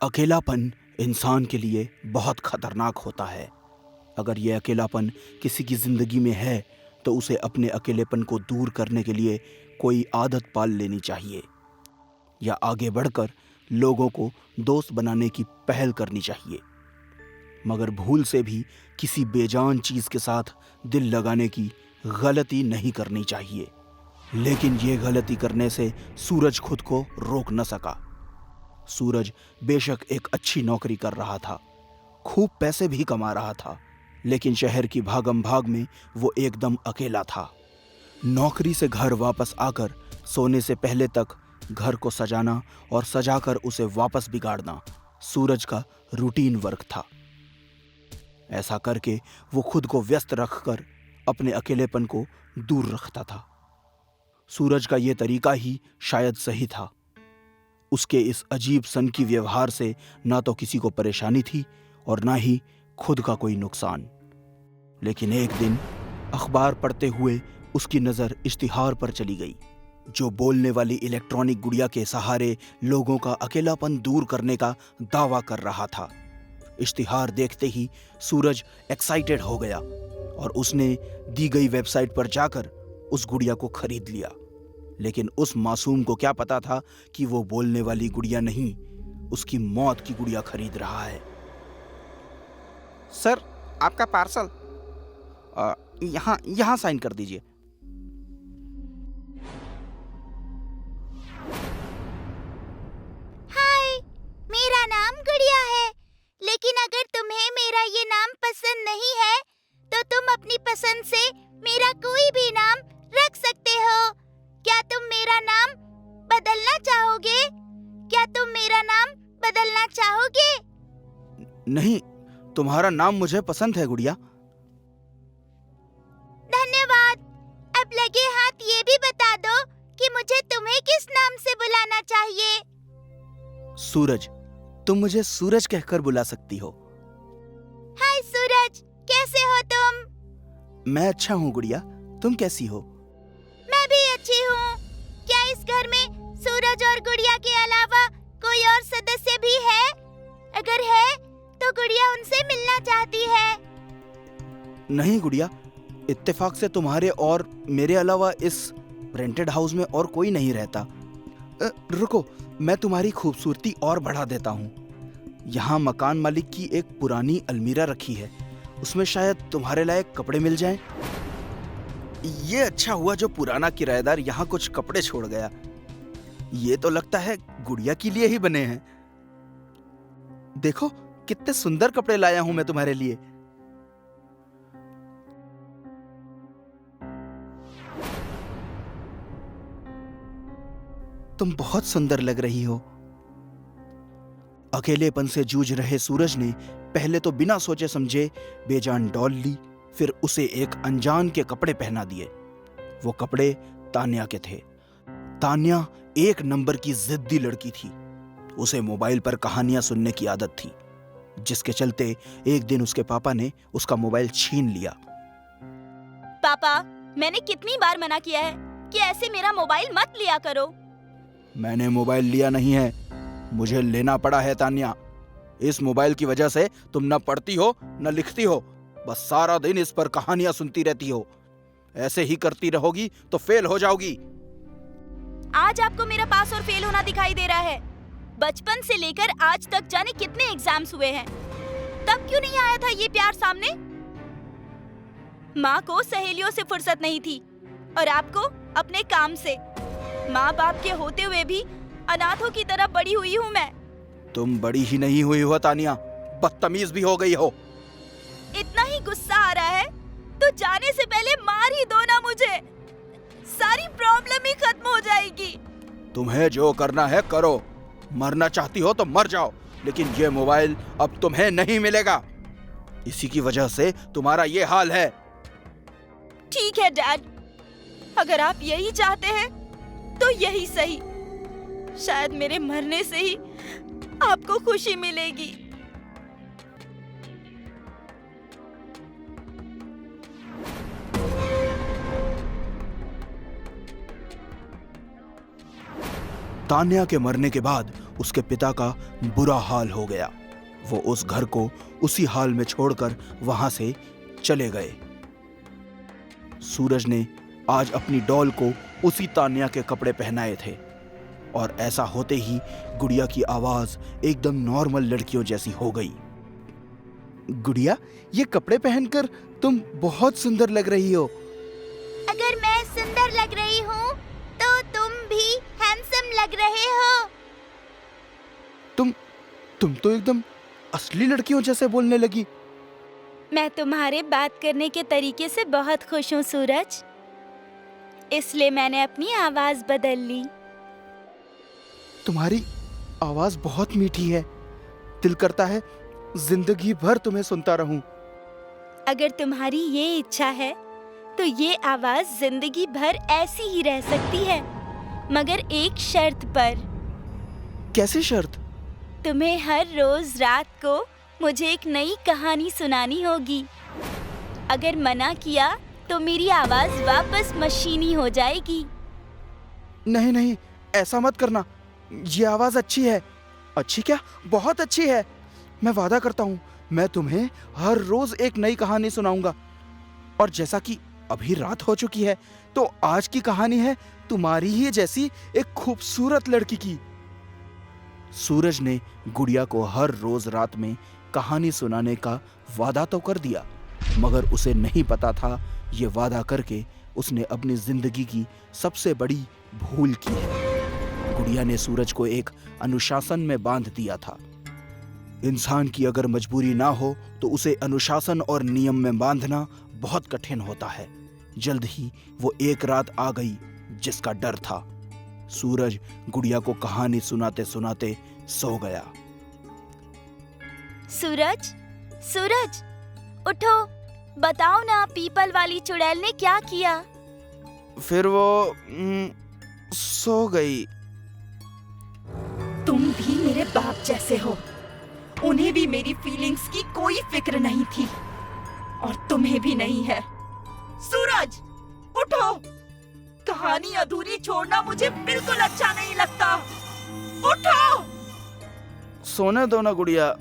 अकेलापन इंसान के लिए बहुत खतरनाक होता है। अगर ये अकेलापन किसी की जिंदगी में है तो उसे अपने अकेलेपन को दूर करने के लिए कोई आदत पाल लेनी चाहिए या आगे बढ़कर लोगों को दोस्त बनाने की पहल करनी चाहिए। मगर भूल से भी किसी बेजान चीज के साथ दिल लगाने की गलती नहीं करनी चाहिए। लेकिन ये गलती करने से सूरज खुद को रोक न सका। सूरज बेशक एक अच्छी नौकरी कर रहा था, खूब पैसे भी कमा रहा था, लेकिन शहर की भागम भाग में वो एकदम अकेला था। नौकरी से घर वापस आकर सोने से पहले तक घर को सजाना और सजाकर उसे वापस बिगाड़ना सूरज का रूटीन वर्क था। ऐसा करके वो खुद को व्यस्त रखकर अपने अकेलेपन को दूर रखता था। सूरज का ये तरीका ही शायद सही था। उसके इस अजीब सनकी व्यवहार से ना तो किसी को परेशानी थी और ना ही खुद का कोई नुकसान। लेकिन एक दिन अखबार पढ़ते हुए उसकी नज़र इश्तिहार पर चली गई, जो बोलने वाली इलेक्ट्रॉनिक गुड़िया के सहारे लोगों का अकेलापन दूर करने का दावा कर रहा था। इश्तिहार देखते ही सूरज एक्साइटेड हो गया और उसने दी गई वेबसाइट पर जाकर उस गुड़िया को खरीद लिया। लेकिन उस मासूम को क्या पता था कि वो बोलने वाली गुड़िया नहीं, उसकी मौत की गुड़िया खरीद रहा है। सर, आपका पार्सल। यहाँ साइन कर दीजिए। हाय, मेरा नाम गुड़िया है, लेकिन अगर तुम्हें मेरा ये नाम पसंद नहीं है तो तुम अपनी पसंद से मेरा कोई भी नाम रख सकते हो। क्या तुम मेरा नाम बदलना चाहोगे? क्या तुम मेरा नाम बदलना चाहोगे? नहीं, तुम्हारा नाम मुझे पसंद है गुड़िया। धन्यवाद। अब लगे हाथ ये भी बता दो कि मुझे तुम्हें किस नाम से बुलाना चाहिए। सूरज, तुम मुझे सूरज कहकर बुला सकती हो। हाय सूरज, कैसे हो तुम? मैं अच्छा हूँ गुड़िया, तुम कैसी हो? मैं भी अच्छी हूँ। क्या इस घर में सूरज और गुड़िया के अलावा कोई और सदस्य भी है? अगर है तो गुड़िया उनसे मिलना चाहती है। नहीं गुड़िया, इत्तेफाक से तुम्हारे और मेरे अलावा इस रेंटेड हाउस में और कोई नहीं रहता। रुको, मैं तुम्हारी खूबसूरती और बढ़ा देता हूँ। यहाँ मकान मालिक की एक पुरानी अलमीरा रखी है, उसमें शायद तुम्हारे लायक कपड़े मिल जाएं। ये अच्छा हुआ जो पुराना किराएदार यहाँ कुछ कपड़े छोड़ गया। ये तो लगता है गुड़िया के लिए ही बने हैं। देखो कितने सुंदर कपड़े लाया हूं मैं तुम्हारे लिए। तुम बहुत सुंदर लग रही हो। अकेलेपन से जूझ रहे सूरज ने पहले तो बिना सोचे समझे बेजान डॉल ली, फिर उसे एक अनजान के कपड़े पहना दिए। वो कपड़े तान्या के थे। तान्या एक नंबर की जिद्दी लड़की थी। उसे मोबाइल पर कहानियां सुनने की आदत थी, जिसके चलते एक दिन उसके पापा ने उसका मोबाइल छीन लिया। पापा, मैंने कितनी बार मना किया है कि ऐसे मेरा मोबाइल मत लिया करो। मैंने मोबाइल लिया नहीं है, मुझे लेना पड़ा है तान्या। इस मोबाइल की वजह से तुम न पढ़ती हो न लिखती हो, बस सारा दिन इस पर कहानियां सुनती रहती हो। ऐसे ही करती रहोगी तो फेल हो जाओगी। आज आपको मेरा पास और फेल होना दिखाई दे रहा है। बचपन से लेकर आज तक जाने कितने एग्जाम्स हुए हैं, तब क्यों नहीं आया था ये प्यार सामने? माँ को सहेलियों से फुर्सत नहीं थी और आपको अपने काम से। माँ बाप के होते हुए भी अनाथों की तरह बड़ी हुई हूँ मैं। तुम बड़ी ही नहीं हुई हो तान्या, बदतमीज भी हो गई हो। इतना ही गुस्सा आ रहा है तो जाने से पहले मार ही दो ना मुझे, सारी प्रॉब्लम ही खत्म हो जाएगी। तुम्हें जो करना है करो, मरना चाहती हो तो मर जाओ, लेकिन ये मोबाइल अब तुम्हें नहीं मिलेगा। इसी की वजह से तुम्हारा ये हाल है। ठीक है डैड, अगर आप यही चाहते हैं तो यही सही। शायद मेरे मरने से ही आपको खुशी मिलेगी। तान्या के मरने के बाद उसके पिता का बुरा हाल हो गया। वो उस घर को उसी हाल में छोड़कर वहां से चले गए। सूरज ने आज अपनी डॉल को उसी तान्या के कपड़े पहनाए थे और ऐसा होते ही गुड़िया की आवाज एकदम नॉर्मल लड़कियों जैसी हो गई। गुड़िया, ये कपड़े पहनकर तुम बहुत सुंदर लग रही हो। अगर मैं सुंदर लग रही हूँ तो तुम भी हैंडसम लग रहे हो। तुम तो एकदम असली लड़कियों जैसे बोलने लगी। मैं तुम्हारे बात करने के तरीके से बहुत खुश हूँ सूरज, इसलिए मैंने अपनी आवाज बदल ली। तुम्हारी आवाज बहुत मीठी है, दिल करता है जिंदगी भर तुम्हें सुनता रहूं। अगर तुम्हारी ये इच्छा है तो ये आवाज जिंदगी भर ऐसी ही रह सकती है, मगर एक शर्त पर। कैसी शर्त? तुम्हें हर रोज रात को मुझे एक नई कहानी सुनानी होगी। अगर मना किया तो मेरी आवाज वापस मशीनी हो जाएगी। नहीं नहीं, ऐसा मत करना। ये आवाज अच्छी है। अच्छी क्या, बहुत अच्छी है। मैं वादा करता हूँ मैं तुम्हें हर रोज एक नई कहानी सुनाऊंगा। और जैसा कि अभी रात हो चुकी है तो आज की कहानी है तुम्हारी ही जैसी एक खूबसूरत लड़की की। सूरज ने गुड़िया को हर रोज रात में कहानी सुनाने का वादा तो कर दिया, मगर उसे नहीं पता था ये वादा करके उसने अपनी जिंदगी की सबसे बड़ी भूल की है। गुड़िया ने सूरज को एक अनुशासन में बांध दिया था। इंसान की अगर मजबूरी ना हो तो उसे अनुशासन और नियम में बांधना बहुत कठिन होता है। जल्द ही वो एक रात आ गई जिसका डर था। सूरज गुड़िया को कहानी सुनाते सुनाते सो गया। सूरज, सूरज, उठो, बताओ ना पीपल वाली चुड़ैल ने क्या किया? फिर वो सो गई। तुम भी मेरे बाप जैसे हो। उन्हें भी मेरी फीलिंग्स की कोई फिक्र नहीं थी और तुम्हें भी नहीं है। सूरज, उठो। कहानी अधूरी छोड़ना मुझे बिल्कुल अच्छा नहीं लगता। उठो। सोने दो ना गुड़िया,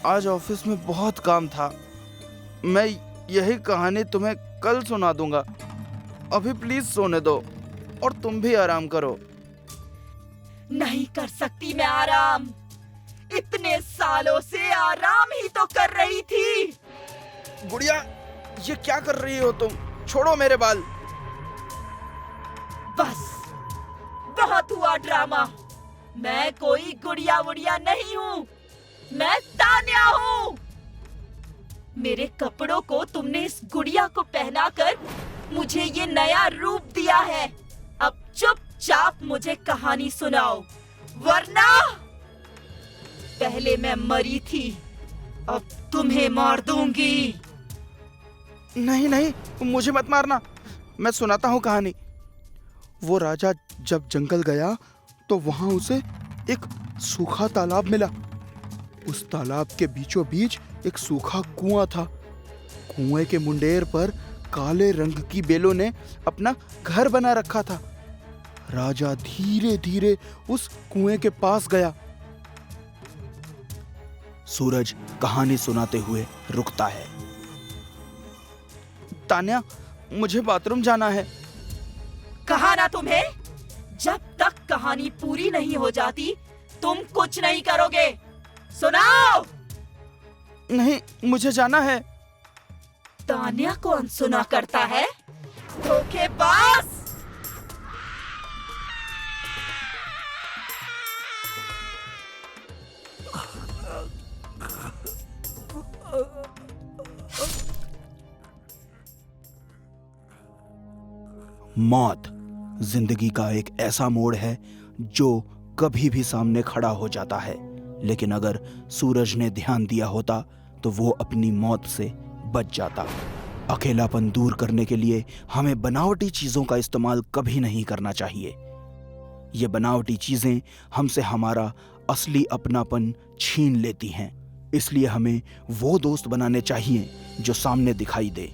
आज ऑफिस में बहुत काम था। मैं यही कहानी तुम्हें कल सुना दूंगा। अभी प्लीज सोने दो और तुम भी आराम करो। नहीं कर सकती मैं आराम। इतने सालों से आराम ही तो कर रही थी। गुड़िया, ये क्या कर रही हो तुम? छोड़ो मेरे बाल। बस, बहुत हुआ ड्रामा। मैं कोई गुड़िया वुड़िया नहीं हूँ, मैं तान्या हूँ। मेरे कपड़ों को तुमने इस गुड़िया को पहनाकर मुझे ये नया रूप दिया है। अब चुपचाप मुझे कहानी सुनाओ, वरना पहले मैं मरी थी, अब तुम्हें मार दूंगी। नहीं नहीं, मुझे मत मारना, मैं सुनाता हूँ कहानी। वो राजा जब जंगल गया तो वहां उसे एक सूखा तालाब मिला। उस तालाब के बीचों बीच एक सूखा कुआं था। कुएं के मुंडेर पर काले रंग की बेलों ने अपना घर बना रखा था। राजा धीरे धीरे उस कुएं के पास गया। सूरज कहानी सुनाते हुए रुकता है। तान्या, मुझे बाथरूम जाना है। कहा ना तुम्हें, जब तक कहानी पूरी नहीं हो जाती तुम कुछ नहीं करोगे। सुनाओ। नहीं, मुझे जाना है। तान्या को अनसुना करता है, धोखेबाज। मौत जिंदगी का एक ऐसा मोड़ है जो कभी भी सामने खड़ा हो जाता है, लेकिन अगर सूरज ने ध्यान दिया होता तो वो अपनी मौत से बच जाता। अकेलापन दूर करने के लिए हमें बनावटी चीजों का इस्तेमाल कभी नहीं करना चाहिए। ये बनावटी चीजें हमसे हमारा असली अपनापन छीन लेती हैं। इसलिए हमें वो दोस्त बनाने चाहिए जो सामने दिखाई दे,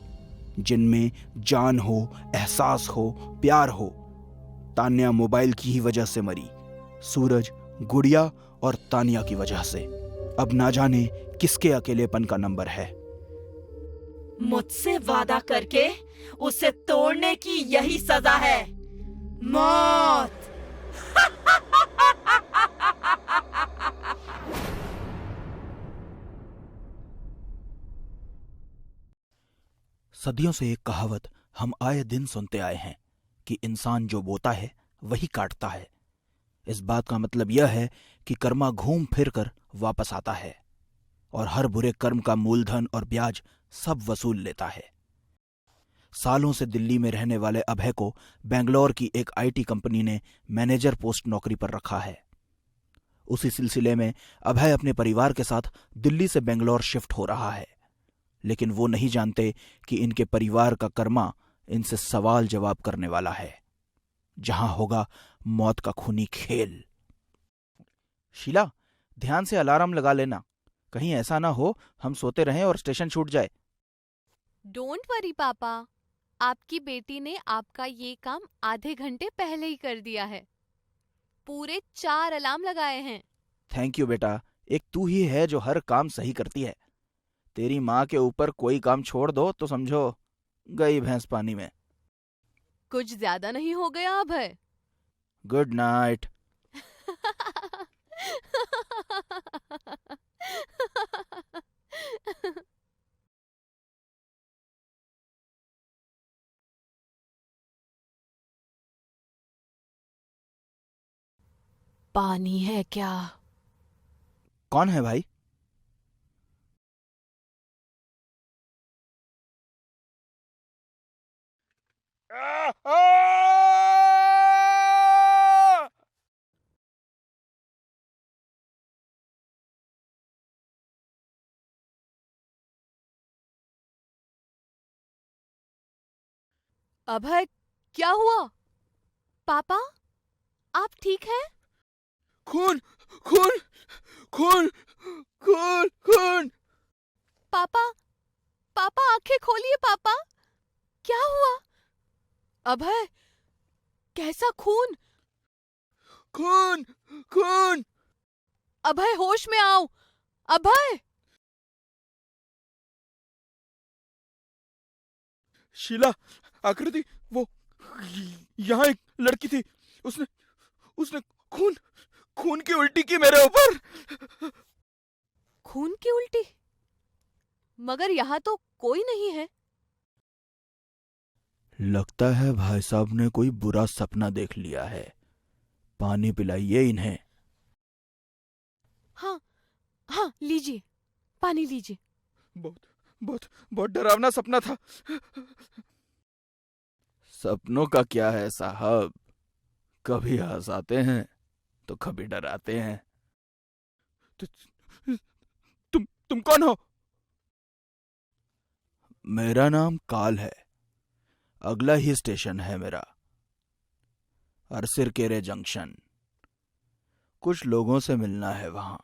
जिनमें जान हो, एहसास हो, प्यार हो। तान्या मोबाइल की ही वजह से मरी। सूरज, गुड़िया और तानिया की वजह से। अब ना जाने किसके अकेलेपन का नंबर है। मुझसे वादा करके उसे तोड़ने की यही सजा है, मौत। सदियों से एक कहावत हम आए दिन सुनते आए हैं कि इंसान जो बोता है वही काटता है। इस बात का मतलब यह है कि कर्मा घूम फिर कर वापस आता है और हर बुरे कर्म का मूलधन और ब्याज सब वसूल लेता है। सालों से दिल्ली में रहने वाले अभय को बेंगलोर की एक आईटी कंपनी ने मैनेजर पोस्ट नौकरी पर रखा है। उसी सिलसिले में अभय अपने परिवार के साथ दिल्ली से बेंगलोर शिफ्ट हो रहा है, लेकिन वो नहीं जानते कि इनके परिवार का कर्मा इनसे सवाल जवाब करने वाला है, जहां होगा मौत का खूनी खेल। शीला, ध्यान से अलार्म लगा लेना, कहीं ऐसा ना हो हम सोते रहें और स्टेशन छूट जाए। डोंट वरी पापा, आपकी बेटी ने आपका ये काम आधे घंटे पहले ही कर दिया है। पूरे 4 अलार्म लगाए हैं। थैंक यू बेटा, एक तू ही है जो हर काम सही करती है। तेरी माँ के ऊपर कोई काम छोड़ दो तो समझो गई भैंस पानी में। कुछ ज्यादा नहीं हो गया अभय? Good night. पानी है क्या? कौन है भाई? अभय, क्या हुआ? पापा, आप ठीक हैं? खून खून खून खून खून। पापा, पापा आंखें खोलिए पापा, क्या हुआ? अभय, कैसा खून? खून खून। अभय होश में आओ, अभय। शीला, आकृति, वो यहाँ एक लड़की थी, उसने उसने खून खून की उल्टी की मेरे ऊपर। खून की उल्टी? मगर यहाँ तो कोई नहीं है। लगता है भाई साहब ने कोई बुरा सपना देख लिया है। पानी पिलाइए इन्हें। हाँ हाँ, लीजिए, पानी लीजिए। बहुत बहुत बहुत डरावना सपना था। सपनों का क्या है साहब, कभी हंसाते हैं तो कभी डराते हैं। तुम कौन हो? मेरा नाम काल है, अगला ही स्टेशन है मेरा, अरसिरकेरे जंक्शन। कुछ लोगों से मिलना है वहां।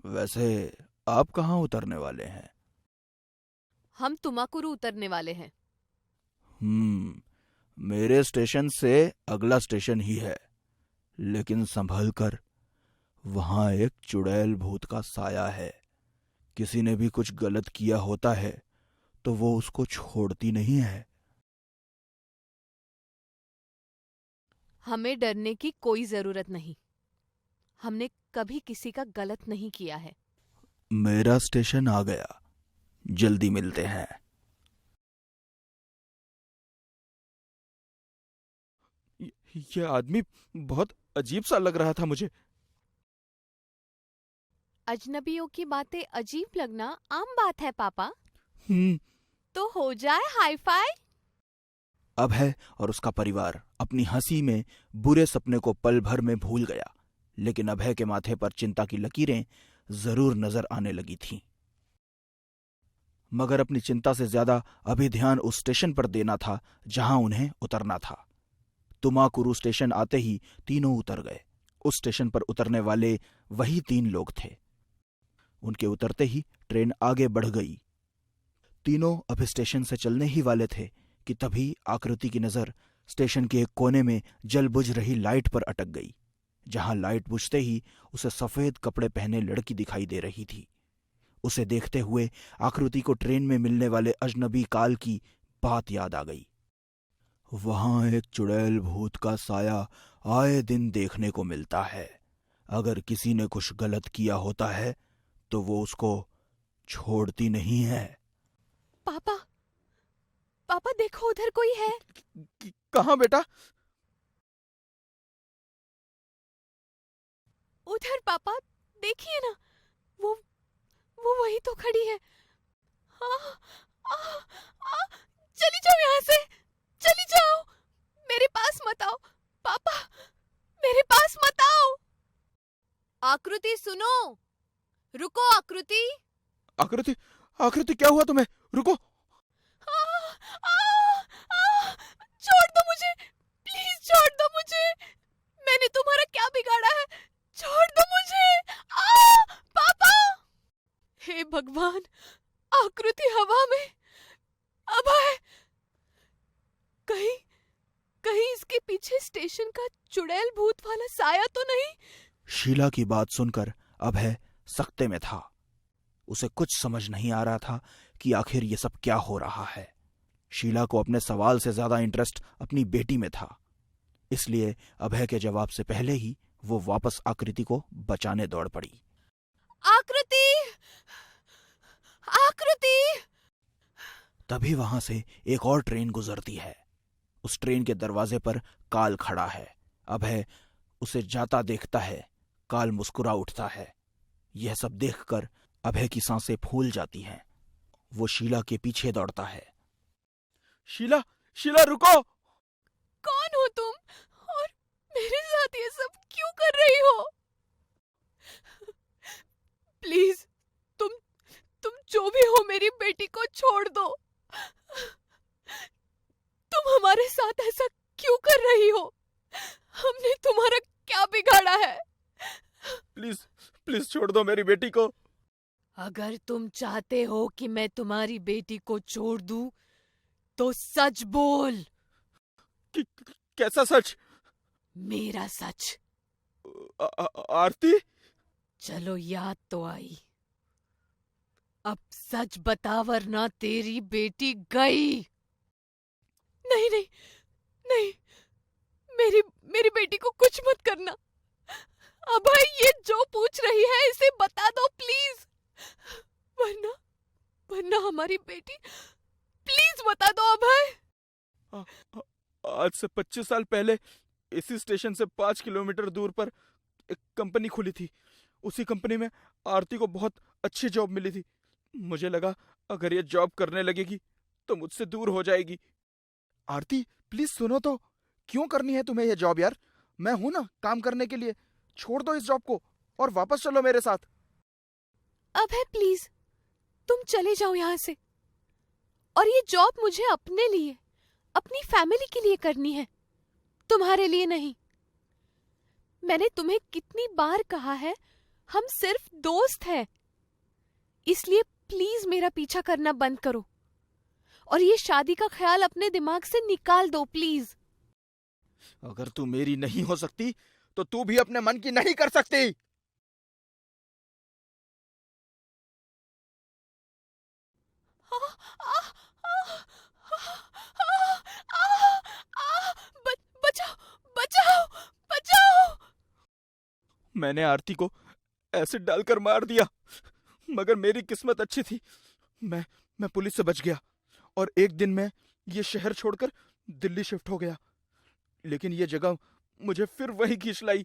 वैसे आप कहाँ उतरने वाले हैं? हम तुमाकुरु उतरने वाले हैं। मेरे स्टेशन से अगला स्टेशन ही है, लेकिन संभल कर, वहां एक चुड़ैल भूत का साया है। किसी ने भी कुछ गलत किया होता है तो वो उसको छोड़ती नहीं है। हमें डरने की कोई जरूरत नहीं, हमने कभी किसी का गलत नहीं किया है। मेरा स्टेशन आ गया, जल्दी मिलते हैं। ये आदमी बहुत अजीब सा लग रहा था मुझे। अजनबियों की बातें अजीब लगना आम बात है पापा। हम्म। तो हो जाए हाई फाई। अभय और उसका परिवार अपनी हंसी में बुरे सपने को पल भर में भूल गया, लेकिन अभय के माथे पर चिंता की लकीरें जरूर नजर आने लगी थीं। मगर अपनी चिंता से ज्यादा अभी ध्यान उस स्टेशन पर देना था जहां उन्हें उतरना था। तुमाकुरु स्टेशन आते ही तीनों उतर गए। उस स्टेशन पर उतरने वाले वही 3 लोग थे। उनके उतरते ही ट्रेन आगे बढ़ गई। तीनों अब स्टेशन से चलने ही वाले थे कि तभी आकृति की नजर स्टेशन के एक कोने में जल बुझ रही लाइट पर अटक गई। जहां लाइट बुझते ही उसे सफेद कपड़े पहने लड़की दिखाई दे रही थी। उसे देखते हुए आकृति को ट्रेन में मिलने वाले अजनबी काल की बात याद आ गई। वहां एक चुड़ैल भूत का साया आए दिन देखने को मिलता है। अगर किसी ने कुछ गलत किया होता है तो वो उसको छोड़ती नहीं है। पापा, पापा देखो उधर कोई है। कहाँ बेटा? उधर पापा, देखिए ना, वो वही तो खड़ी है। चली जाओ यहाँ से, चली जाओ, मेरे पास मत आओ पापा, मेरे पास मत आओ। आकृति सुनो, रुको आकृति। आकृति क्या हुआ तुम्हें? रुको। छोड़ दो मुझे, प्लीज छोड़ दो मुझे, मैंने तुम्हारा क्या बिगाड़ा है? छोड़ दो मुझे। पापा, हे भगवान, आकृति हवा में, अभय, कहीं इसके पीछे स्टेशन का चुड़ैल भूत वाला साया तो नहीं? शीला की बात सुनकर अभय सख्ते में था। उसे कुछ समझ नहीं आ रहा था कि आखिर ये सब क्या हो रहा है। शीला को अपने सवाल से ज्यादा इंटरेस्ट अपनी बेटी में था, इसलिए अभय के जवाब से पहले ही वो वापस आकृति को बचाने दौड़ पड़ी। आकृति, आकृति! तभी वहां से एक और ट्रेन गुजरती है। उस ट्रेन के दरवाजे पर काल खड़ा है। अभय उसे जाता देखता है। काल मुस्कुरा उठता है। यह सब देखकर अभय की सांसें फूल जाती हैं। वो शीला के पीछे दौड़ता है। शीला रुको! कौन हो तुम और मेरे साथ ये सब क्यों कर रही हो? प्लीज, तुम जो भी हो, मेरी बेटी को छोड़ दो। तुम हमारे साथ ऐसा क्यों कर रही हो? हमने तुम्हारा क्या बिगाड़ा है? प्लीज छोड़ दो मेरी बेटी को। अगर तुम चाहते हो कि मैं तुम्हारी बेटी को छोड़ दूं, तो सच बोल। कैसा सच? मेरा सच। आरती? चलो याद तो आई। अब सच बता, वरना तेरी बेटी गई। नहीं नहीं नहीं, मेरी बेटी को कुछ मत करना। अभय, ये जो पूछ रही है इसे बता दो प्लीज, वरना हमारी बेटी, प्लीज बता दो अभय। आज से 25 साल पहले इसी स्टेशन से 5 किलोमीटर दूर पर एक कंपनी खुली थी। उसी कंपनी में आरती को बहुत अच्छी जॉब मिली थी। मुझे लगा अगर ये जॉब करने लगेगी तो मुझसे दूर हो जाएगी। आरती, प्लीज सुनो तो, क्यों करनी है तुम्हें ये जॉब यार? मैं हूं ना काम करने के लिए। छोड़ दो इस जॉब को और वापस चलो मेरे साथ। अभय प्लीज, तुम चले जाओ यहाँ से। और ये जॉब मुझे अपने लिए, अपनी फैमिली के लिए करनी है, तुम्हारे लिए नहीं। मैंने तुम्हें कितनी बार कहा है, हम सिर्फ दोस्त हैं। इसलिए प्लीज मेरा पीछा करना बंद करो और ये शादी का ख्याल अपने दिमाग से निकाल दो प्लीज। अगर तू मेरी नहीं हो सकती तो तू भी अपने मन की नहीं कर सकती। बचाओ बचाओ बचाओ! मैंने आरती को एसिड डालकर मार दिया, मगर मेरी किस्मत अच्छी थी। मैं पुलिस से बच गया और एक दिन में ये शहर छोड़कर दिल्ली शिफ्ट हो गया। लेकिन ये जगह मुझे फिर वही खींच लाई।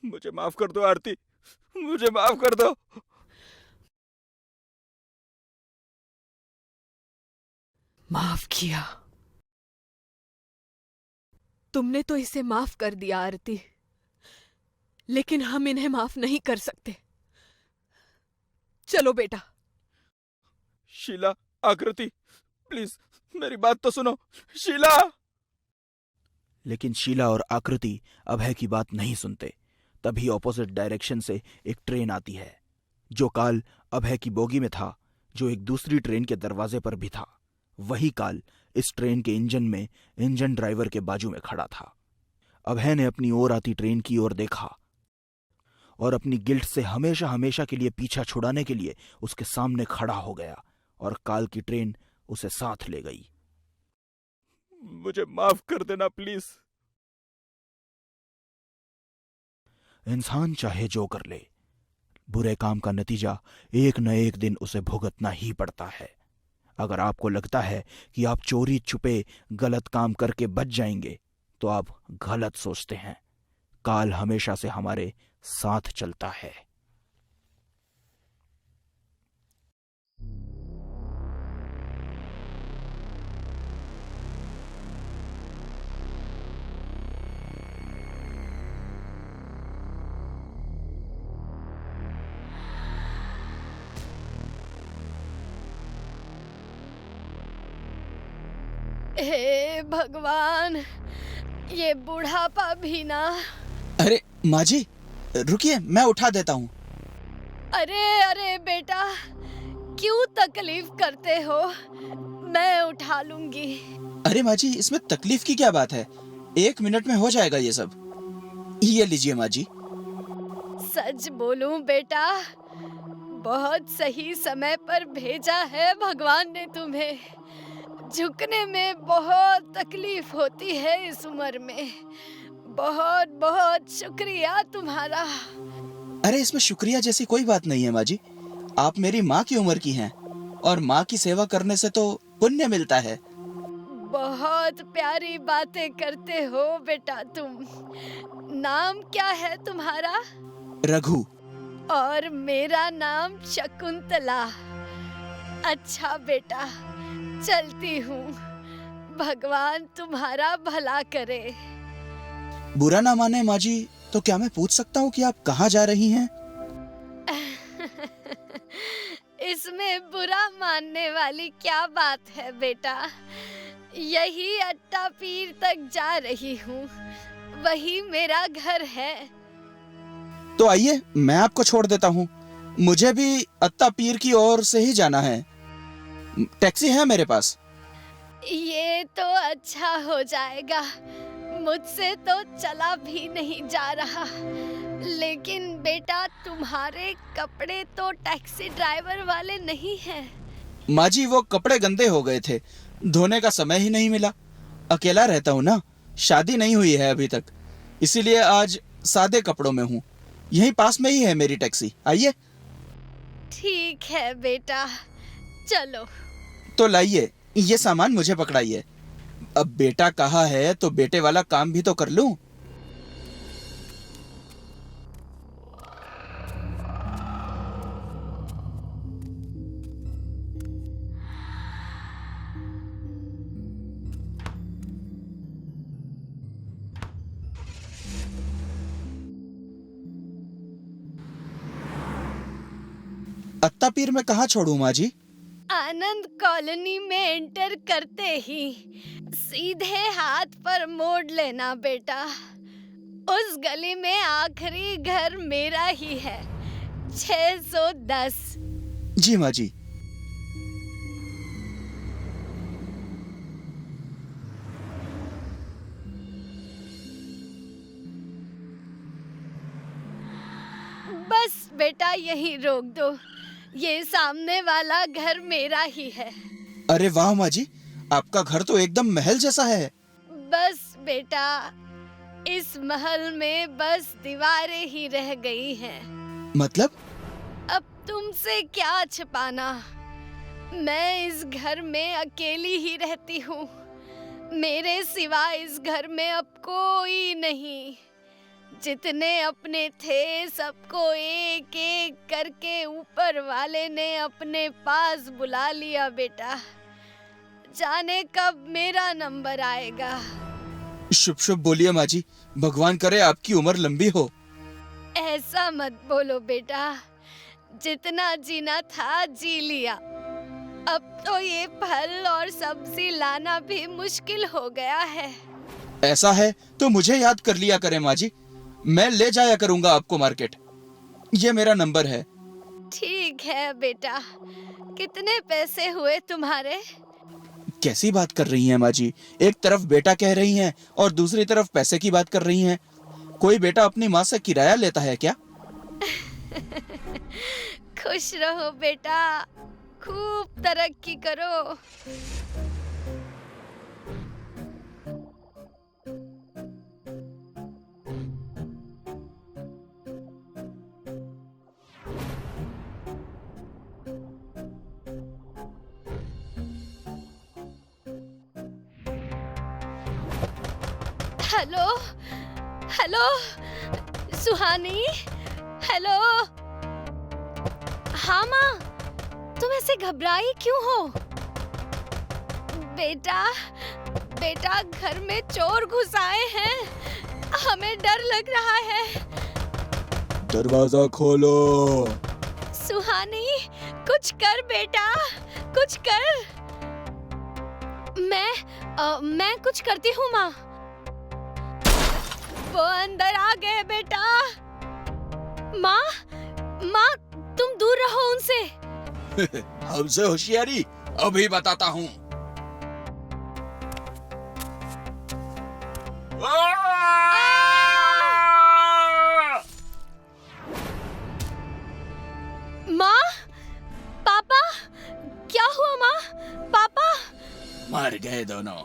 मुझे माफ कर दो आरती, मुझे माफ कर दो। माफ किया? तुमने तो इसे माफ कर दिया आरती, लेकिन हम इन्हें माफ नहीं कर सकते। चलो बेटा। शीला, आकृति, प्लीज मेरी बात तो सुनो। शीला! लेकिन शीला और आकृति अभय की बात नहीं सुनते। तभी ऑपोजिट डायरेक्शन से एक ट्रेन आती है। जो काल अभय की बोगी में था, जो एक दूसरी ट्रेन के दरवाजे पर भी था, वही काल इस ट्रेन के इंजन में इंजन ड्राइवर के बाजू में खड़ा था। अभय ने अपनी ओर आती ट्रेन की ओर देखा और अपनी गिल्ट से हमेशा हमेशा के लिए पीछा छुड़ाने के लिए उसके सामने खड़ा हो गया और काल की ट्रेन उसे साथ ले गई। मुझे माफ कर देना प्लीज। इंसान चाहे जो कर ले, बुरे काम का नतीजा एक न एक दिन उसे भुगतना ही पड़ता है। अगर आपको लगता है कि आप चोरी छुपे गलत काम करके बच जाएंगे तो आप गलत सोचते हैं। काल हमेशा से हमारे साथ चलता है। हे भगवान, ये बुढ़ापा भी ना। अरे माँ जी रुकिए, मैं उठा देता हूँ। अरे अरे बेटा, क्यों तकलीफ करते हो? मैं उठा लूंगी। अरे माँ जी, इसमें तकलीफ की क्या बात है? 1 मिनट में हो जाएगा ये सब। ये लीजिए माँ जी। सच बोलूं बेटा, बहुत सही समय पर भेजा है भगवान ने तुम्हें। झुकने में बहुत तकलीफ होती है इस उम्र में। बहुत बहुत शुक्रिया तुम्हारा। अरे इसमें शुक्रिया जैसी कोई बात नहीं है माँ जी। आप मेरी माँ की उम्र की हैं और माँ की सेवा करने से तो पुण्य मिलता है। बहुत प्यारी बातें करते हो बेटा तुम। नाम क्या है तुम्हारा? रघु। और मेरा नाम शकुंतला। अच्छा बेटा, चलती हूँ। भगवान तुम्हारा भला करे। बुरा ना माने माँ जी, तो क्या मैं पूछ सकता हूँ कि आप कहाँ जा रही हैं? इसमें बुरा मानने वाली क्या बात है बेटा? यही अट्टा पीर तक जा रही हूँ, वही मेरा घर है। तो आइए, मैं आपको छोड़ देता हूँ। मुझे भी अत्ता पीर की ओर से ही जाना है। टैक्सी है मेरे पास। ये तो अच्छा हो जाएगा। मुझसे तो चला भी नहीं जा रहा। लेकिन बेटा, तुम्हारे कपड़े तो टैक्सी ड्राइवर वाले नहीं हैं। माँ जी, वो कपड़े गंदे हो गए थे, धोने का समय ही नहीं मिला। अकेला रहता हूँ ना, शादी नहीं हुई है अभी तक, इसीलिए आज सादे कपड़ों में हूँ। यहीं पास में ही है मेरी टैक्सी, आइए। ठीक है बेटा, चलो। तो लाइए, ये सामान मुझे पकड़ाइए। अब बेटा कहा है तो बेटे वाला काम भी तो कर लूं। अत्ता पीर में कहाँ छोड़ूं माँ जी? आनंद कॉलोनी में एंटर करते ही सीधे हाथ पर मोड़ लेना बेटा। उस गली में आखिरी घर मेरा ही है, 610। जी माँ जी। बस बेटा, यहीं रोक दो। ये सामने वाला घर मेरा ही है। अरे वाह माँ जी, आपका घर तो एकदम महल जैसा है। बस बेटा, इस महल में बस दीवारें ही रह गई हैं। मतलब? अब तुमसे क्या छिपाना, मैं इस घर में अकेली ही रहती हूँ। मेरे सिवा इस घर में अब कोई नहीं। जितने अपने थे सबको एक एक करके ऊपर वाले ने अपने पास बुला लिया बेटा। जाने कब मेरा नंबर आएगा। शुभ शुभ बोलिए माँ जी, भगवान करे आपकी उम्र लंबी हो। ऐसा मत बोलो बेटा, जितना जीना था जी लिया। अब तो ये फल और सब्जी लाना भी मुश्किल हो गया है। ऐसा है तो मुझे याद कर लिया करे माँ जी, मैं ले जाया करूंगा आपको मार्केट। ये मेरा नंबर है। ठीक है बेटा, कितने पैसे हुए तुम्हारे? कैसी बात कर रही हैं माँ जी? एक तरफ बेटा कह रही हैं और दूसरी तरफ पैसे की बात कर रही हैं। कोई बेटा अपनी माँ से किराया लेता है क्या? खुश रहो बेटा, खूब तरक्की करो। हेलो हेलो सुहानी, हेलो। हाँ माँ, तुम ऐसे घबराई क्यों हो? बेटा बेटा, घर में चोर घुस आए हैं, हमें डर लग रहा है। दरवाजा खोलो। सुहानी, कुछ कर बेटा, कुछ कर। मैं कुछ करती हूँ माँ। वो अंदर आ गए बेटा। माँ माँ, तुम दूर रहो उनसे। हमसे होशियारी अभी बताता हूँ। माँ, पापा, क्या हुआ माँ? पापा? मर गए दोनों।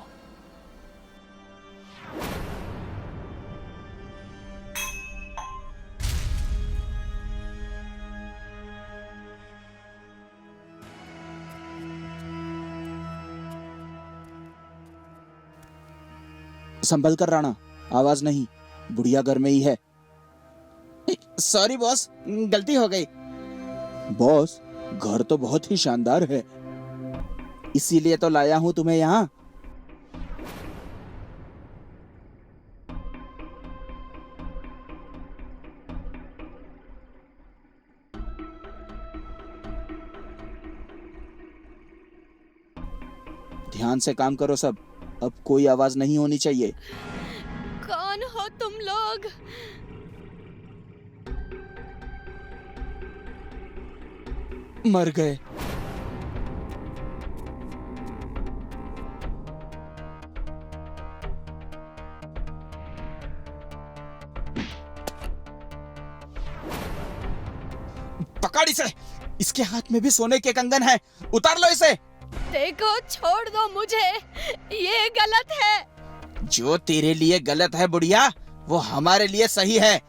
संभल कर राणा, आवाज नहीं, बुढ़िया घर में ही है। सॉरी बॉस, गलती हो गई। बॉस, घर तो बहुत ही शानदार है, इसीलिए तो लाया हूं तुम्हें यहाँ। ध्यान से काम करो सब, अब कोई आवाज नहीं होनी चाहिए। कौन हो तुम लोग? मर गए। पकड़ इसे, इसके हाथ में भी सोने के कंगन है, उतार लो इसे। देखो, छोड़ दो मुझे, ये गलत है। जो तेरे लिए गलत है बुढ़िया, वो हमारे लिए सही है।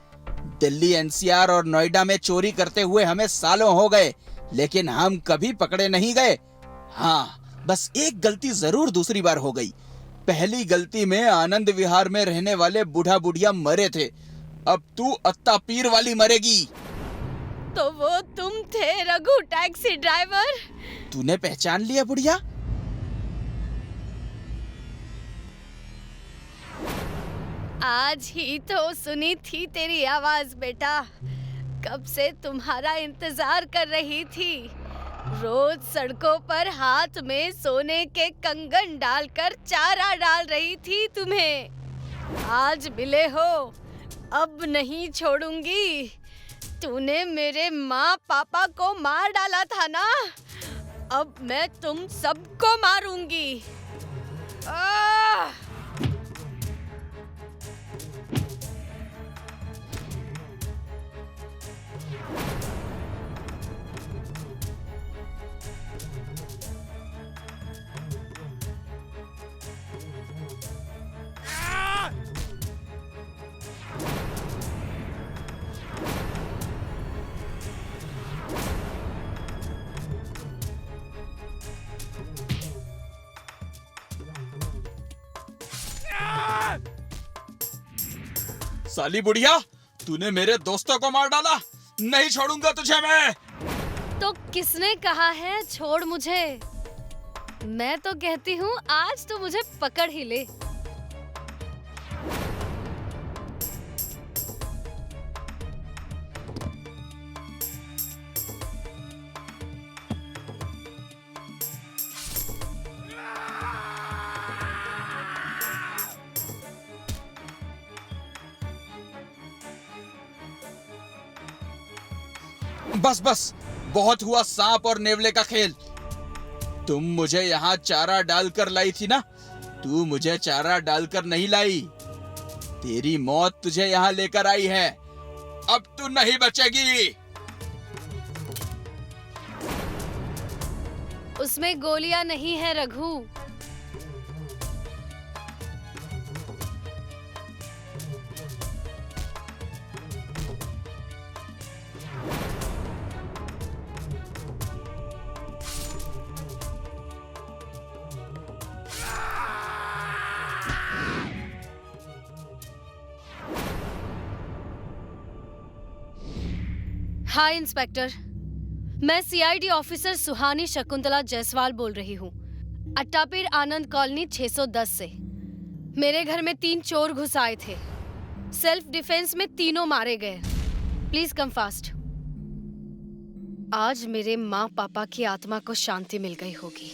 दिल्ली एनसीआर और नोएडा में चोरी करते हुए हमें सालों हो गए, लेकिन हम कभी पकड़े नहीं गए। हाँ, बस एक गलती जरूर दूसरी बार हो गई। पहली गलती में आनंद विहार में रहने वाले बूढ़ा बुढ़िया मरे थे, अब तू अत्ता पीर वाली मरेगी। तो वो तुम थे रघु, टैक्सी ड्राइवर? तूने पहचान लिया बुढ़िया? आज ही तो सुनी थी तेरी आवाज बेटा, कब से तुम्हारा इंतजार कर रही थी। रोज सड़कों पर हाथ में सोने के कंगन डालकर चारा डाल रही थी तुम्हें। आज मिले हो, अब नहीं छोड़ूंगी। तूने मेरे माँ पापा को मार डाला था ना, अब मैं तुम सबको मारूंगी। साली बुढ़िया, तूने मेरे दोस्तों को मार डाला, नहीं छोड़ूंगा तुझे मैं। तो किसने कहा है छोड़ मुझे? मैं तो कहती हूँ आज तो मुझे पकड़ ही ले। बस बस, बहुत हुआ सांप और नेवले का खेल। तुम मुझे यहाँ चारा डालकर लाई थी ना, तू मुझे चारा डालकर नहीं लाई। तेरी मौत तुझे यहाँ लेकर आई है, अब तू नहीं बचेगी। उसमें गोलियां नहीं है रघु। हाय इंस्पेक्टर, मैं सीआईडी ऑफिसर सुहानी शकुंतला जायसवाल बोल रही हूँ, अट्टापीर आनंद कॉलोनी 610 से। मेरे घर में 3 चोर घुस आए थे। सेल्फ डिफेंस में तीनों मारे गए। Please come fast. आज मेरे माँ पापा की आत्मा को शांति मिल गई होगी।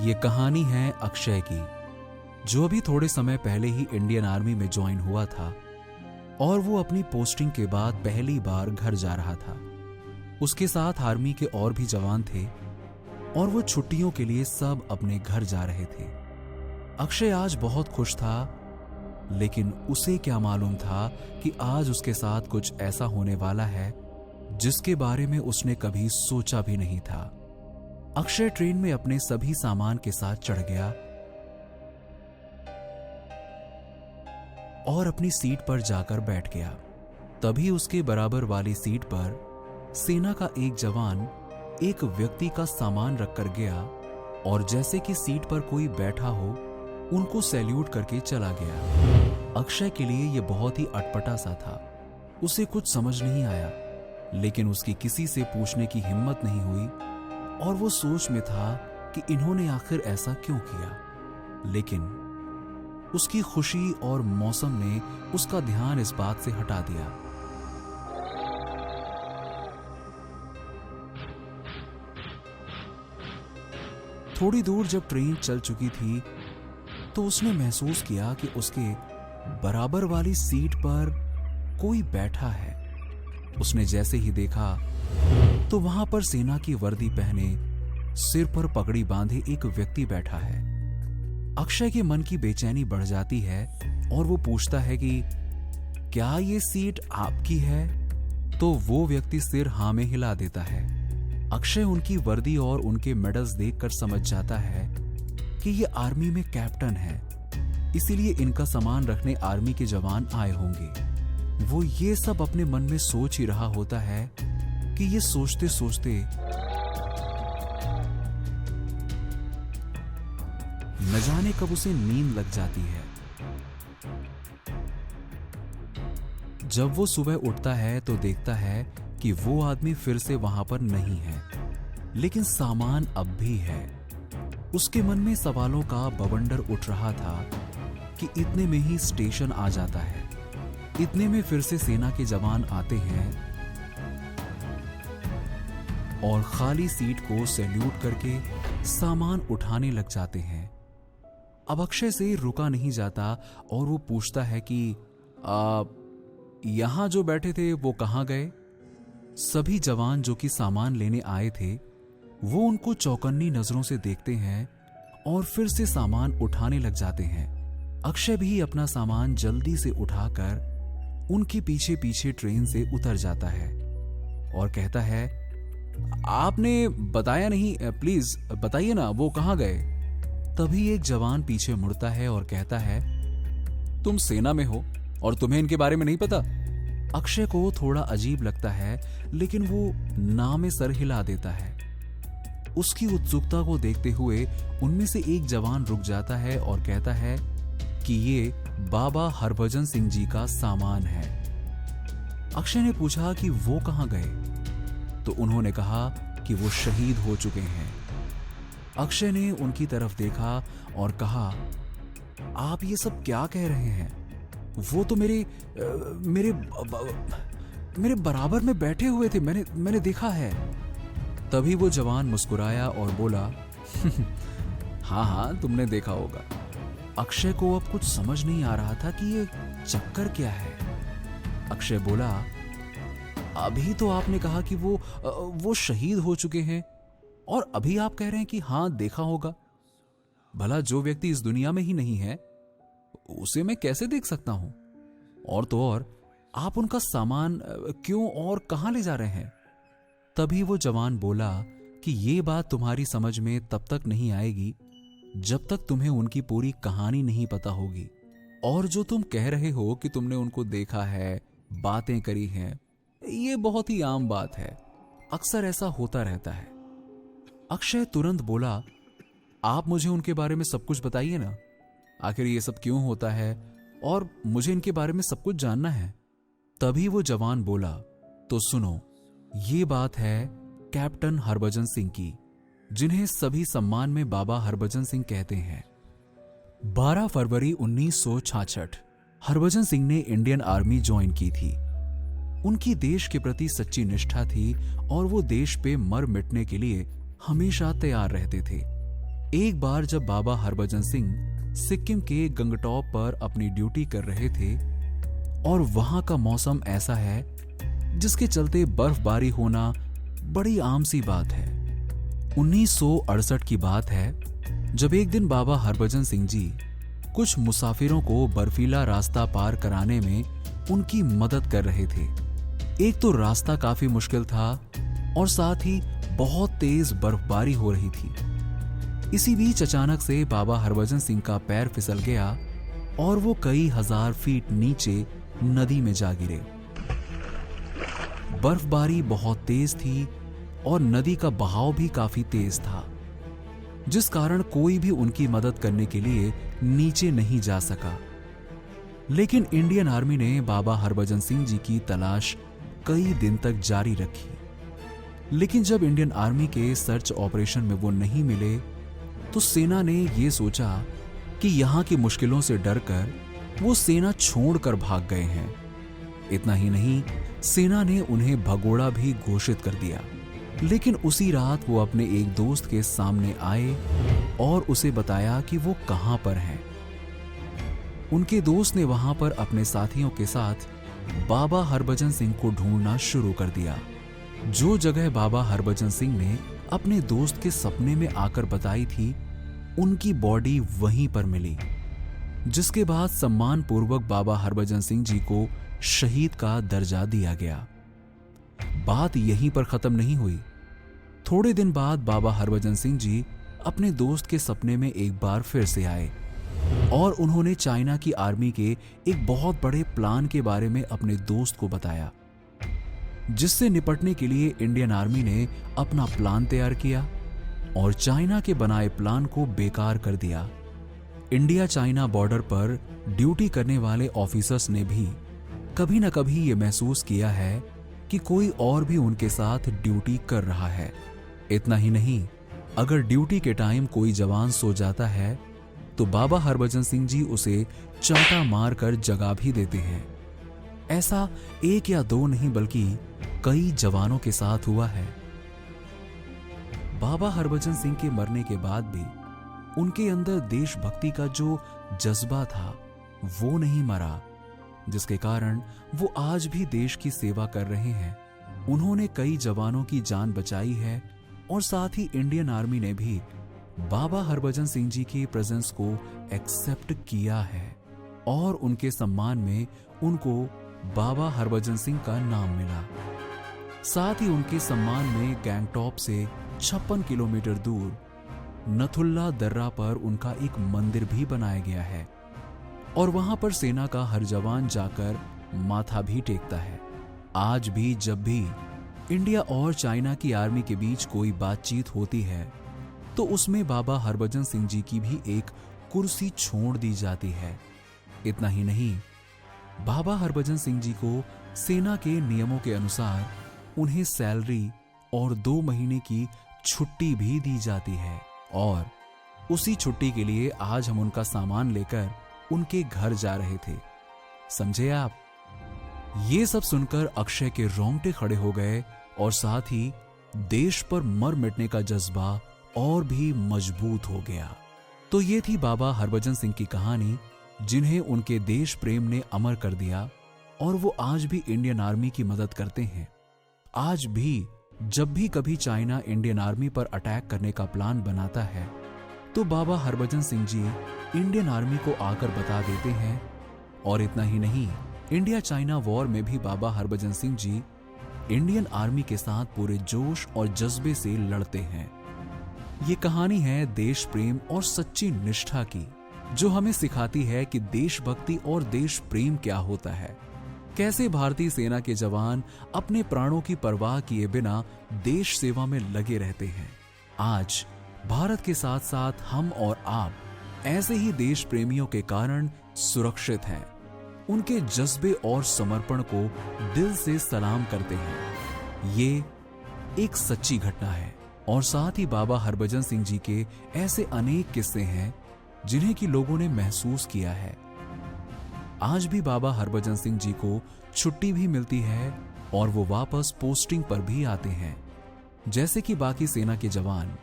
ये कहानी है अक्षय की, जो अभी थोड़े समय पहले ही इंडियन आर्मी में ज्वाइन हुआ था और वो अपनी पोस्टिंग के बाद पहली बार घर जा रहा था। उसके साथ आर्मी के और भी जवान थे और वो छुट्टियों के लिए सब अपने घर जा रहे थे। अक्षय आज बहुत खुश था, लेकिन उसे क्या मालूम था कि आज उसके साथ कुछ ऐसा होने वाला है जिसके बारे में उसने कभी सोचा भी नहीं था। अक्षय ट्रेन में अपने सभी सामान के साथ चढ़ गया और अपनी सीट पर जाकर बैठ गया। तभी उसके बराबर वाली सीट पर सेना का एक जवान एक व्यक्ति का सामान रखकर गया और जैसे कि सीट पर कोई बैठा हो उनको सैल्यूट करके चला गया। अक्षय के लिए यह बहुत ही अटपटा सा था। उसे कुछ समझ नहीं आया, लेकिन उसकी किसी से पूछने की हिम्मत नहीं हुई और वो सोच में था कि इन्होंने आखिर ऐसा क्यों किया। लेकिन उसकी खुशी और मौसम ने उसका ध्यान इस बात से हटा दिया। थोड़ी दूर जब ट्रेन चल चुकी थी तो उसने महसूस किया कि उसके बराबर वाली सीट पर कोई बैठा है। उसने जैसे ही देखा तो वहां पर सेना की वर्दी पहने, सिर पर पगड़ी बांधे एक व्यक्ति बैठा है। अक्षय के मन की बेचैनी बढ़ जाती है और वो पूछता है कि क्या ये सीट आपकी है? तो वो व्यक्ति सिर हाँ में हिला देता है। अक्षय उनकी वर्दी और उनके मेडल्स देखकर समझ जाता है कि ये आर्मी में कैप्टन है, इसीलिए इनका सामान रखने आर्मी के जवान आए होंगे। वो ये सब अपने मन में सोच ही रहा होता है कि ये सोचते सोचते न जाने कब उसे नींद लग जाती है। जब वो सुबह उठता है तो देखता है कि वो आदमी फिर से वहां पर नहीं है, लेकिन सामान अब भी है। उसके मन में सवालों का बवंडर उठ रहा था कि इतने में ही स्टेशन आ जाता है। इतने में फिर से सेना के जवान आते हैं और खाली सीट को सैल्यूट करके सामान उठाने लग जाते हैं। अब अक्षय से रुका नहीं जाता और वो पूछता है कि यहां जो बैठे थे वो कहां गए? सभी जवान जो कि सामान लेने आए थे वो उनको चौकन्नी नजरों से देखते हैं और फिर से सामान उठाने लग जाते हैं। अक्षय भी अपना सामान जल्दी से उठाकर उनके पीछे पीछे ट्रेन से उतर जाता है और कहता है, आपने बताया नहीं, प्लीज बताइए ना वो कहां गए? तभी एक जवान पीछे मुड़ता है और कहता है, तुम सेना में हो और तुम्हें इनके बारे में नहीं पता? अक्षय को थोड़ा अजीब लगता है, लेकिन वो ना में सर हिला देता है। उसकी उत्सुकता को देखते हुए उनमें से एक जवान रुक जाता है और कहता है कि ये बाबा हरभजन सिंह जी का सामान है। अक्षय ने पूछा कि वो कहां गए, तो उन्होंने कहा कि वो शहीद हो चुके हैं। अक्षय ने उनकी तरफ देखा और कहा, आप ये सब क्या कह रहे हैं? वो तो मेरे बराबर में बैठे हुए थे, मैंने देखा है। तभी वो जवान मुस्कुराया और बोला, हाँ तुमने देखा होगा। अक्षय को अब कुछ समझ नहीं आ रहा था कि ये चक्कर क्या है। अक्षय बोला, अभी तो आपने कहा कि वो शहीद हो चुके हैं और अभी आप कह रहे हैं कि हां देखा होगा। भला जो व्यक्ति इस दुनिया में ही नहीं है उसे मैं कैसे देख सकता हूं? और तो और आप उनका सामान क्यों और कहां ले जा रहे हैं? तभी वो जवान बोला कि ये बात तुम्हारी समझ में तब तक नहीं आएगी जब तक तुम्हें उनकी पूरी कहानी नहीं पता होगी। और जो तुम कह रहे हो कि तुमने उनको देखा है, बातें करी हैं, ये बहुत ही आम बात है, अक्सर ऐसा होता रहता है। अक्षय तुरंत बोला, आप मुझे उनके बारे में सब कुछ बताइए ना, आखिर ये सब क्यों होता है और मुझे इनके बारे में सब कुछ जानना है। तभी वो जवान बोला, तो सुनो, ये बात है कैप्टन हरभजन सिंह की, जिन्हें सभी सम्मान में बाबा हरभजन सिंह कहते हैं। 12 फरवरी 1966 हरभजन सिंह ने इंडियन आर्मी ज्वाइन की थी। उनकी देश के प्रति सच्ची निष्ठा थी और वो देश पे मर मिटने के लिए हमेशा तैयार रहते थे। एक बार जब बाबा हरभजन सिंह सिक्किम के गंगटॉप पर अपनी ड्यूटी कर रहे थे और वहां का मौसम ऐसा है जिसके चलते बर्फबारी होना बड़ी आम सी बात है। 1968 की बात है जब एक दिन बाबा हरभजन सिंह जी कुछ मुसाफिरों को बर्फीला रास्ता पार कराने में उनकी मदद कर रहे थे। एक तो रास्ता काफी मुश्किल था और साथ ही बहुत तेज बर्फबारी हो रही थी। इसी बीच अचानक से बाबा हरभजन सिंह का पैर फिसल गया और वो कई हजार फीट नीचे नदी में जा गिरे। बर्फबारी बहुत तेज थी और नदी का बहाव भी काफी तेज था, जिस कारण कोई भी उनकी मदद करने के लिए नीचे नहीं जा सका। लेकिन इंडियन आर्मी ने बाबा हरभजन सिंह जी की तलाश कई दिन तक जारी रखी। लेकिन जब इंडियन आर्मी के सर्च ऑपरेशन में वो नहीं मिले तो सेना ने ये सोचा कि यहां की मुश्किलों से डरकर वो सेना छोड़कर भाग गए हैं। इतना ही नहीं, सेना ने उन्हें भगोड़ा भी घोषित कर दिया। लेकिन उसी रात वो अपने एक दोस्त के सामने आए और उसे बताया कि वो कहां पर हैं। उनके दोस्त ने वहां पर अपने साथियों के साथ बाबा हरभजन सिंह को ढूंढना शुरू कर दिया। जो जगह बाबा हरभजन सिंह ने अपने दोस्त के सपने में आकर बताई थी, उनकी बॉडी वहीं पर मिली, जिसके बाद सम्मान पूर्वक बाबा हरभजन सिंह जी को शहीद का दर्जा दिया गया। बात यहीं पर खत्म नहीं हुई। थोड़े दिन बाद बाबा हरभजन सिंह जी अपने दोस्त के सपने में एक बार फिर से आए और उन्होंने चाइना की आर्मी के एक बहुत बड़े प्लान के बारे में अपने दोस्त को बताया, जिससे निपटने के लिए इंडियन आर्मी ने अपना प्लान तैयार किया और चाइना के बनाए प्लान को बेकार कर दिया। इंडिया चाइना बॉर्डर पर ड्यूटी करने वाले ऑफिसर्स ने भी कभी न कभी ये महसूस किया है कि कोई और भी उनके साथ ड्यूटी कर रहा है। इतना ही नहीं, अगर ड्यूटी के टाइम कोई जवान सो जाता है तो बाबा हरभजन सिंह जी उसे चांटा मारकर जगा भी देते हैं। ऐसा एक या दो नहीं बल्कि कई जवानों के साथ हुआ है। बाबा हरभजन सिंह के मरने के बाद भी उनके अंदर देशभक्ति का जो जज्बा था वो नहीं मरा, जिसके कारण वो आज भी देश की सेवा कर रहे हैं। उन्होंने कई जवानों की जान बचाई है और साथ ही इंडियन आर्मी ने भी बाबा हरभजन सिंह जी की प्रेजेंस को एक्सेप्ट किया है और उनके सम्मान में उनको बाबा हरभजन सिंह का नाम मिला। साथ ही उनके सम्मान में गैंगटॉप से 56 किलोमीटर दूर नथुल्ला दर्रा पर उनका एक मंदिर भी बनाया गया है और वहां पर सेना का हर जवान जाकर माथा भी टेकता है। आज भी जब भी इंडिया और चाइना की आर्मी के बीच कोई बातचीत होती है तो उसमें बाबा हरभजन सिंह जी की भी एक कुर्सी छोड़ दी जाती है। इतना ही नहीं, बाबा हरभजन सिंह जी को सेना के नियमों के अनुसार उन्हें सैलरी और 2 महीने की छुट्टी भी दी जाती है और उसी छुट्टी के लिए आज हम उनका सामान लेकर उनके घर जा रहे थे। समझे आप? ये सब सुनकर अक्षय के रोंगटे खड़े हो गए और साथ ही देश पर मर मिटने का जज्बा और भी मजबूत हो गया। तो ये थी बाबा हरभजन सिंह की कहानी, जिन्हें उनके देश प्रेम ने अमर कर दिया और वो आज भी इंडियन आर्मी की मदद करते हैं। आज भी जब भी कभी चाइना इंडियन आर्मी पर अटैक करने का प्लान बनाता है तो बाबा हरभजन सिंह जी इंडियन आर्मी को आकर बता देते हैं। और इतना ही नहीं, इंडिया चाइना वॉर में भी बाबा हरभजन सिंह जी इंडियन आर्मी के साथ पूरे जोश और जज्बे से लड़ते हैं। ये कहानी है देश प्रेम और सच्ची निष्ठा की, जो हमें सिखाती है कि देशभक्ति और देश प्रेम क्या होता है। कैसे भारतीय सेना के जवान अपने प्राणों की परवाह किए बिना देश सेवा में लगे रहते हैं। आज भारत के साथ साथ हम और आप ऐसे ही देश प्रेमियों के कारण सुरक्षित हैं। उनके जज्बे और समर्पण को दिल से सलाम करते हैं। ये एक सच्ची घटना है। और साथ ही बाबा हरभजन सिंह जी के ऐसे अनेक किस्से हैं जिन्हें कि लोगों ने महसूस किया है। आज भी बाबा हरभजन सिंह जी को छुट्टी भी मिलती है और वो वापस पोस्टिंग पर भी आते हैं जैसे कि बाकी सेना के जवान,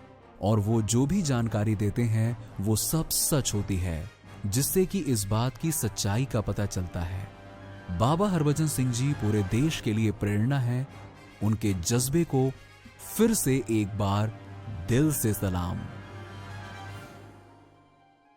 और वो जो भी जानकारी देते हैं वो सब सच होती है, जिससे कि इस बात की सच्चाई का पता चलता है। बाबा हरभजन सिंह जी पूरे देश के लिए प्रेरणा है। उनके जज्बे को फिर से एक बार दिल से सलाम।